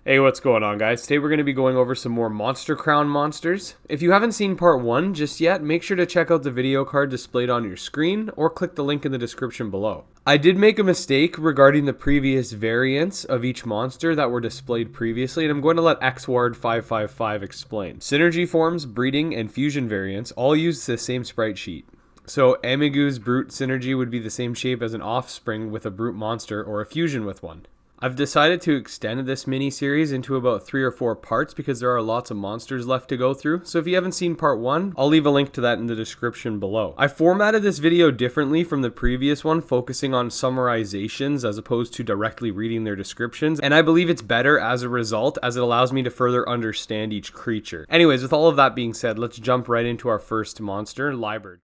Hey, what's going on, guys? Today we're going to be going over some more Monster Crown monsters. If you haven't seen part 1 just yet, make sure to check out the video card displayed on your screen or click the link in the description below. I did make a mistake regarding the previous variants of each monster that were displayed previously, and I'm going to let XWARD555 explain. Synergy forms, breeding, and fusion variants all use the same sprite sheet. So Amigu's brute synergy would be the same shape as an offspring with a brute monster or a fusion with one. I've decided to extend this mini-series into about 3 or 4 parts because there are lots of monsters left to go through, so if you haven't seen part 1, I'll leave a link to that in the description below. I formatted this video differently from the previous one, focusing on summarizations as opposed to directly reading their descriptions, and I believe it's better as a result as it allows me to further understand each creature. Anyways, with all of that being said, let's jump right into our first monster, Liberd.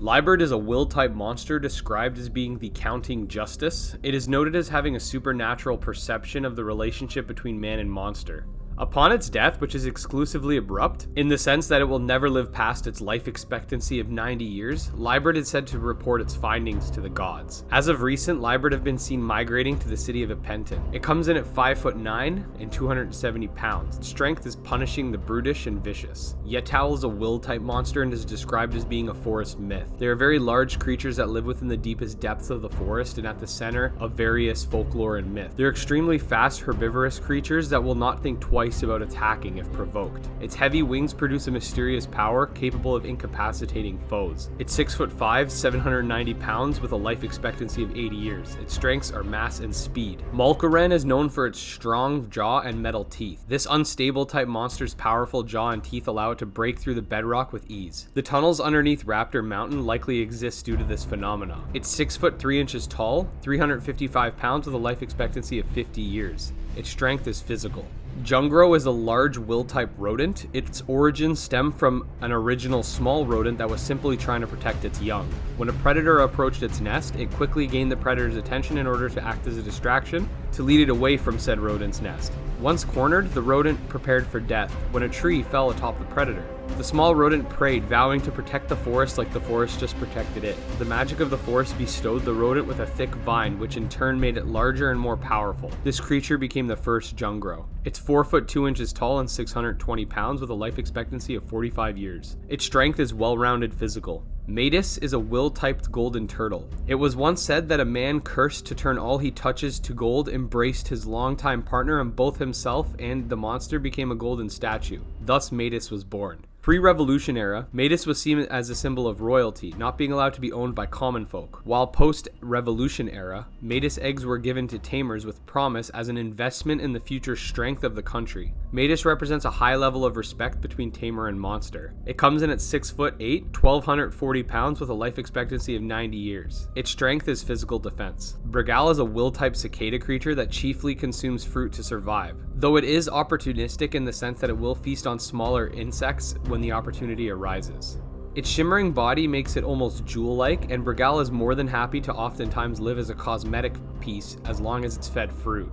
Liberd is a will-type monster described as being the counting justice. It is noted as having a supernatural perception of the relationship between man and monster. Upon its death, which is exclusively abrupt, in the sense that it will never live past its life expectancy of 90 years, Liberd is said to report its findings to the gods. As of recent, Liberd have been seen migrating to the city of Serpent. It comes in at 5'9" and 270 pounds. Its strength is punishing the brutish and vicious. YETOWL is a will-type monster and is described as being a forest myth. They are very large creatures that live within the deepest depths of the forest and at the center of various folklore and myth. They're extremely fast, herbivorous creatures that will not think twice about attacking if provoked. Its heavy wings produce a mysterious power capable of incapacitating foes. It's 6'5", 790 pounds with a life expectancy of 80 years. Its strengths are mass and speed. MOLKURAN is known for its strong jaw and metal teeth. This unstable type monster's powerful jaw and teeth allow it to break through the bedrock with ease. The tunnels underneath Raptor Mountain likely exist due to this phenomenon. It's 6'3" tall, 355 pounds with a life expectancy of 50 years. Its strength is physical. JUNGRO is a large will-type rodent. Its origins stem from an original small rodent that was simply trying to protect its young. When a predator approached its nest, it quickly gained the predator's attention in order to act as a distraction to lead it away from said rodent's nest. Once cornered, the rodent prepared for death when a tree fell atop the predator. The small rodent prayed, vowing to protect the forest like the forest just protected it. The magic of the forest bestowed the rodent with a thick vine, which in turn made it larger and more powerful. This creature became the first JUNGRO. It's 4'2" tall and 620 pounds with a life expectancy of 45 years. Its strength is well-rounded physical. MADIS is a will-typed golden turtle. It was once said that a man cursed to turn all he touches to gold embraced his longtime partner, and both himself and the monster became a golden statue. Thus MADIS was born. Pre-Revolution era, MADIS was seen as a symbol of royalty, not being allowed to be owned by common folk. While post-Revolution era, MADIS eggs were given to tamers with promise as an investment in the future strength of the country. MADIS represents a high level of respect between tamer and monster. It comes in at 6'8", 1,240 pounds with a life expectancy of 90 years. Its strength is physical defense. BREGALLE is a will-type cicada creature that chiefly consumes fruit to survive, though it is opportunistic in the sense that it will feast on smaller insects when the opportunity arises. Its shimmering body makes it almost jewel-like, and BREGALLE is more than happy to oftentimes live as a cosmetic piece as long as it's fed fruit.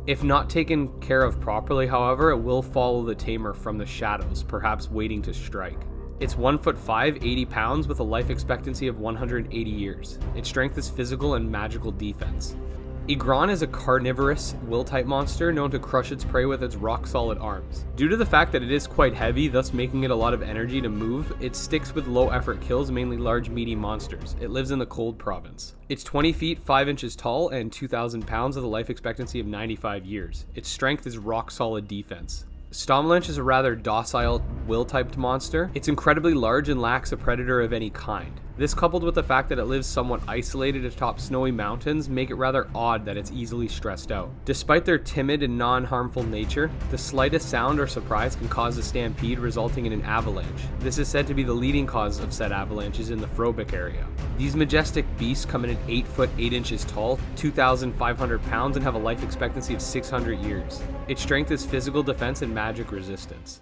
If not taken care of properly, however, it will follow the tamer from the shadows, perhaps waiting to strike. It's 1'5", 80 pounds with a life expectancy of 180 years. Its strength is physical and magical defense. Igran is a carnivorous will-type monster known to crush its prey with its rock-solid arms. Due to the fact that it is quite heavy, thus making it a lot of energy to move, it sticks with low-effort kills, mainly large meaty monsters. It lives in the cold province. It's 20 feet 5 inches tall and 2,000 pounds with a life expectancy of 95 years. Its strength is rock-solid defense. Stomlench is a rather docile, will-typed monster. It's incredibly large and lacks a predator of any kind. This, coupled with the fact that it lives somewhat isolated atop snowy mountains, make it rather odd that it's easily stressed out. Despite their timid and non-harmful nature, the slightest sound or surprise can cause a stampede, resulting in an avalanche. This is said to be the leading cause of said avalanches in the Frobic area. These majestic beasts come in at 8'8" tall, 2,500 pounds, and have a life expectancy of 600 years. Its strength is physical defense and magic resistance.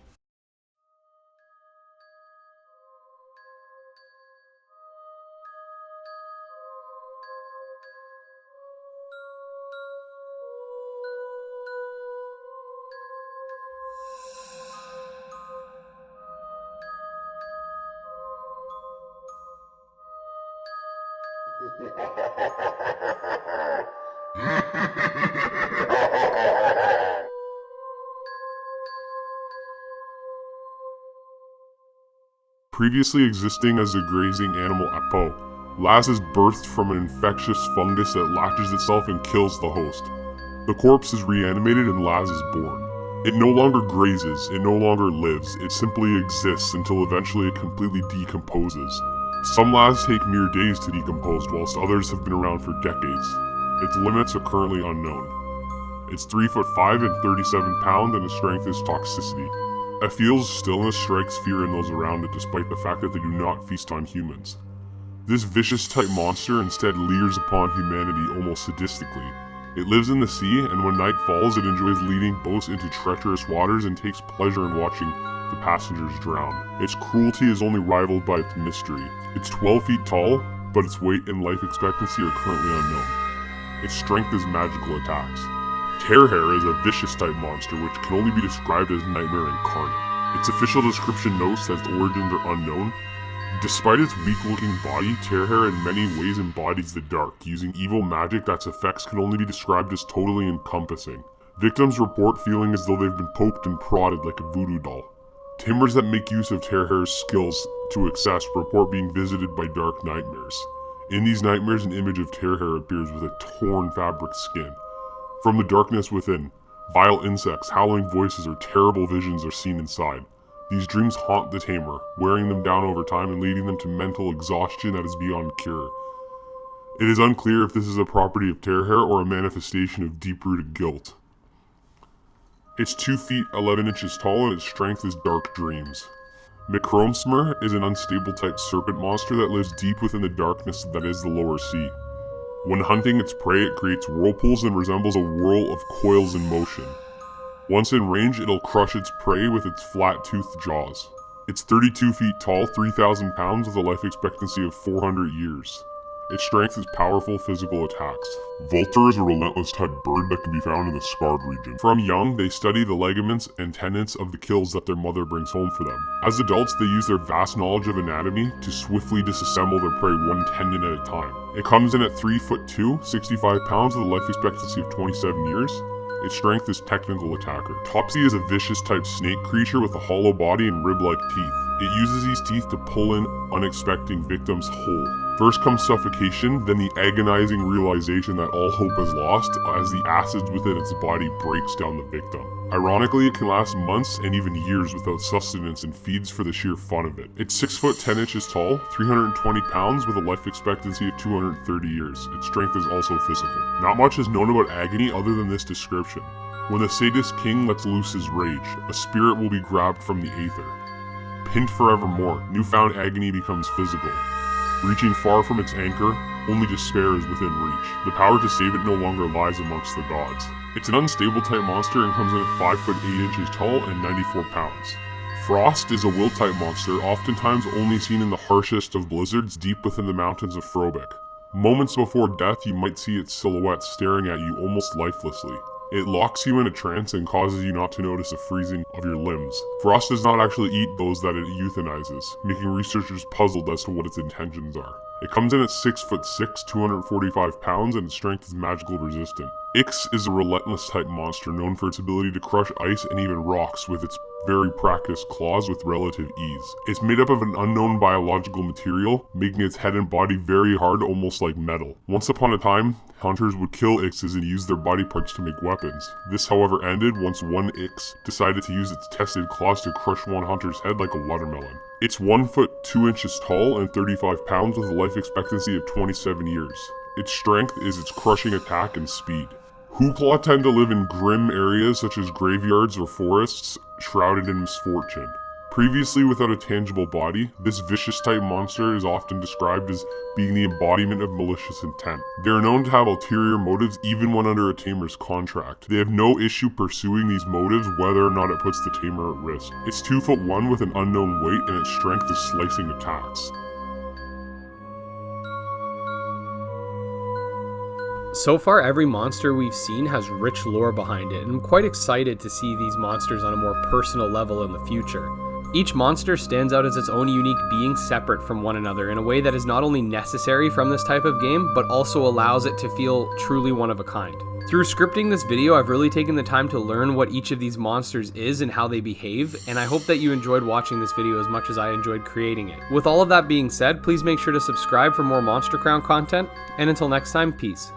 Previously existing as a grazing animal at Poe, Laz is birthed from an infectious fungus that latches itself and kills the host. The corpse is reanimated and Laz is born. It no longer grazes, it no longer lives, it simply exists until eventually it completely decomposes. Some Laz take mere days to decompose, whilst others have been around for decades. Its limits are currently unknown. It's 3'5" and 37 pounds, and its strength is toxicity. Afiel's stillness strikes fear in those around it, despite the fact that they do not feast on humans. This vicious type monster instead leers upon humanity almost sadistically. It lives in the sea, and when night falls, it enjoys leading boats into treacherous waters and takes pleasure in watching the passengers drown. Its cruelty is only rivaled by its mystery. It's 12 feet tall, but its weight and life expectancy are currently unknown. Its strength is magical attacks. Tearhair is a vicious type monster which can only be described as nightmare incarnate. Its official description notes that its origins are unknown. Despite its weak-looking body, Tearhair in many ways embodies the dark, using evil magic that's effects can only be described as totally encompassing. Victims report feeling as though they've been poked and prodded like a voodoo doll. Timers that make use of Tearhair's skills to excess report being visited by dark nightmares. In these nightmares, an image of Tearhair appears with a torn fabric skin. From the darkness within, vile insects, howling voices, or terrible visions are seen inside. These dreams haunt the tamer, wearing them down over time and leading them to mental exhaustion that is beyond cure. It is unclear if this is a property of Tearhair or a manifestation of deep-rooted guilt. It's 2 feet 11 inches tall and its strength is dark dreams. MYRKRSORMR is an unstable type serpent monster that lives deep within the darkness that is the lower sea. When hunting its prey, it creates whirlpools and resembles a whirl of coils in motion. Once in range, it'll crush its prey with its flat-toothed jaws. It's 32 feet tall, 3,000 pounds, with a life expectancy of 400 years. Its strength is powerful physical attacks. Vulture is a relentless type bird that can be found in the scarred region. From young, they study the ligaments and tendons of the kills that their mother brings home for them. As adults, they use their vast knowledge of anatomy to swiftly disassemble their prey one tendon at a time. It comes in at 3'2", 65 pounds with a life expectancy of 27 years. Its strength is technical attacker. Topsy is a vicious type snake creature with a hollow body and rib-like teeth. It uses these teeth to pull in unexpected victims whole. First comes suffocation, then the agonizing realization that all hope is lost as the acids within its body breaks down the victim. Ironically, it can last months and even years without sustenance and feeds for the sheer fun of it. It's 6 foot 10 inches tall, 320 pounds with a life expectancy of 230 years. Its strength is also physical. Not much is known about agony other than this description. When the sadist king lets loose his rage, a spirit will be grabbed from the aether. Pinned forevermore, newfound agony becomes physical. Reaching far from its anchor, only despair is within reach. The power to save it no longer lies amongst the gods. It's an unstable type monster and comes in at 5 foot 8 inches tall and 94 pounds. Frost is a will type monster, oftentimes only seen in the harshest of blizzards deep within the mountains of Frobic. Moments before death, you might see its silhouette staring at you almost lifelessly. It locks you in a trance and causes you not to notice a freezing of your limbs. Frost does not actually eat those that it euthanizes, making researchers puzzled as to what its intentions are. It comes in at 6'6", 245 pounds, and its strength is magical resistant. Ix is a relentless type monster known for its ability to crush ice and even rocks with its very practiced claws with relative ease. It's made up of an unknown biological material, making its head and body very hard, almost like metal. Once upon a time, hunters would kill Ixes and use their body parts to make weapons. This, however, ended once one Ix decided to use its tested claws to crush one hunter's head like a watermelon. It's 1 foot 2 inches tall and 35 pounds with a life expectancy of 27 years. Its strength is its crushing attack and speed. Hoopla tend to live in grim areas such as graveyards or forests, shrouded in misfortune. Previously without a tangible body, this vicious type monster is often described as being the embodiment of malicious intent. They are known to have ulterior motives even when under a tamer's contract. They have no issue pursuing these motives whether or not it puts the tamer at risk. It's 2'1" with an unknown weight and its strength is slicing attacks. So far, every monster we've seen has rich lore behind it, and I'm quite excited to see these monsters on a more personal level in the future. Each monster stands out as its own unique being, separate from one another in a way that is not only necessary from this type of game, but also allows it to feel truly one of a kind. Through scripting this video, I've really taken the time to learn what each of these monsters is and how they behave, and I hope that you enjoyed watching this video as much as I enjoyed creating it. With all of that being said, please make sure to subscribe for more Monster Crown content, and until next time, peace.